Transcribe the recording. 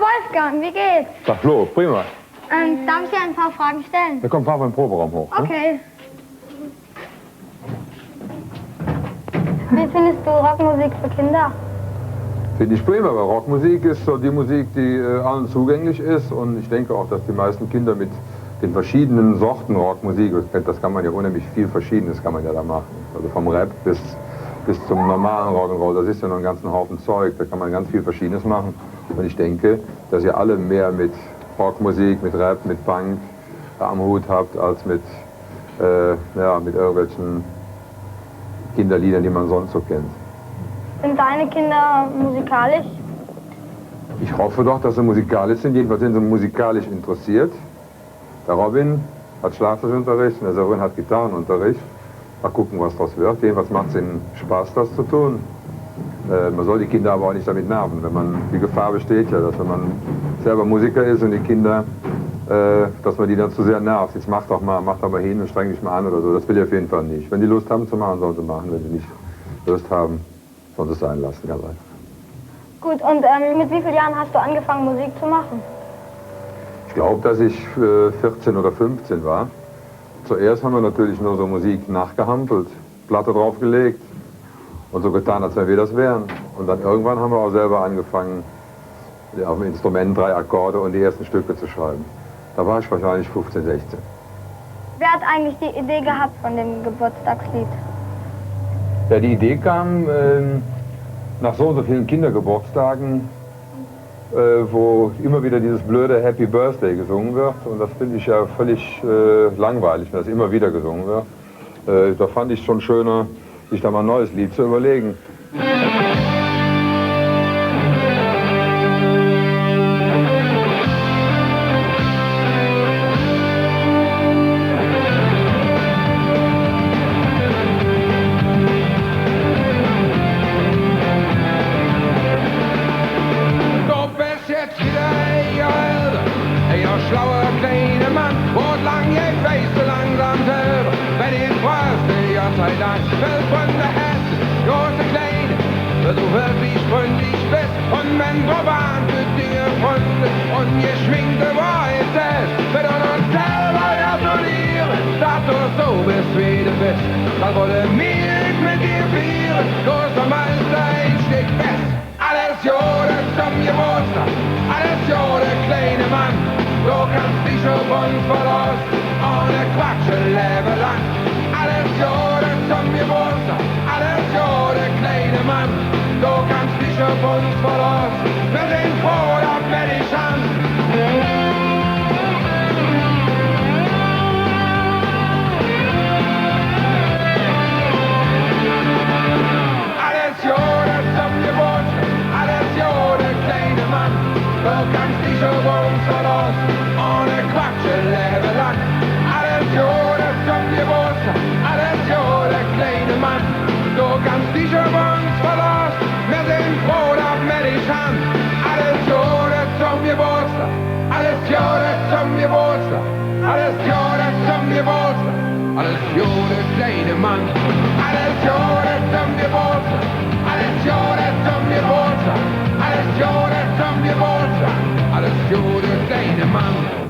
Wolfgang, wie geht's? Sag Flo, prima. Darf ich dir ein paar Fragen stellen? Da kommt Papa im Proberaum hoch. Ne? Okay. Wie findest du Rockmusik für Kinder? Finde ich prima, weil Rockmusik ist so die Musik, die allen zugänglich ist. Und ich denke auch, dass die meisten Kinder mit den verschiedenen Sorten Rockmusik, das kann man ja unheimlich viel Verschiedenes kann man ja da machen. Also vom Rap bis zum normalen Rock'n'Roll, das ist ja noch einen ganzen Haufen Zeug, da kann man ganz viel Verschiedenes machen. Und ich denke, dass ihr alle mehr mit Rockmusik, mit Rap, mit Punk am Hut habt, als mit irgendwelchen Kinderliedern, die man sonst so kennt. Sind deine Kinder musikalisch? Ich hoffe doch, dass sie musikalisch sind, jedenfalls sind sie musikalisch interessiert. Der Robin hat Schlagzeugunterricht, der Sören hat Gitarrenunterricht. Mal gucken, was das wird. Jedenfalls macht es ihnen Spaß, das zu tun. Man soll die Kinder aber auch nicht damit nerven. Die Gefahr besteht ja, dass wenn man selber Musiker ist und die Kinder, dass man die dann zu sehr nervt. Jetzt mach doch mal hin und streng dich mal an oder so. Das will ich auf jeden Fall nicht. Wenn die Lust haben zu machen, sollen sie machen. Wenn sie nicht Lust haben, sollen sie es sein lassen. Ganz einfach. Gut, und mit wie vielen Jahren hast du angefangen, Musik zu machen? Ich glaube, dass ich 14 oder 15 war. Zuerst haben wir natürlich nur so Musik nachgehampelt, Platte draufgelegt und so getan, als wenn wir das wären. Und dann irgendwann haben wir auch selber angefangen, auf dem Instrument 3 Akkorde und die ersten Stücke zu schreiben. Da war ich wahrscheinlich 15, 16. Wer hat eigentlich die Idee gehabt von dem Geburtstagslied? Ja, die Idee kam nach so und so vielen Kindergeburtstagen, wo immer wieder dieses blöde Happy Birthday gesungen wird. Und das finde ich ja völlig langweilig, wenn das immer wieder gesungen wird. Da fand ich schon schöner, sich da mal ein neues Lied zu überlegen. Schlauer kleine Mann, wordt lang je feest so langsam selber. Wenn ich fragte, ja sei Dank, fällt von der Herz, große Kleine, du wirklich freundlich bist. Und wenn drauf an für dir Freunde und geschminkte Wahrheit ist, wird uns selber gratulieren, dass du so bist, wie du bist. Dann wurde mir mit dir vieren, großer Meister, ich steck fest. Alles Jahre zum Geburtstag, alles Jahre kleine Mann. Du kannst dich auf uns verlassen, ohne Quatsch ein Leben lang. Alles Jahre zum Geburtstag, alles Jahre kleine Mann. Du kannst dich auf uns verlassen, wir sind froh, dass wir dich haben. Alles Jahre zum Geburtstag, alles Jahre kleine Mann. Du kannst dich auf uns verlassen, ohne Quatsch ein Leben lang. Alles Jahre zum Geburtstag, alles Jahre kleine Mann. Du kannst dich auf uns verlassen, wir sind froh, dass wir dich haben. Alles Jahre zum Geburtstag, alles Jahre zum Geburtstag, alles Jahre zum Geburtstag, alles Jahre kleine Mann. Alles Jahre zum Geburtstag, alles Jahre zum Geburtstag, alles Jahre zum Geburtstag, alles Jahre kleine Mann.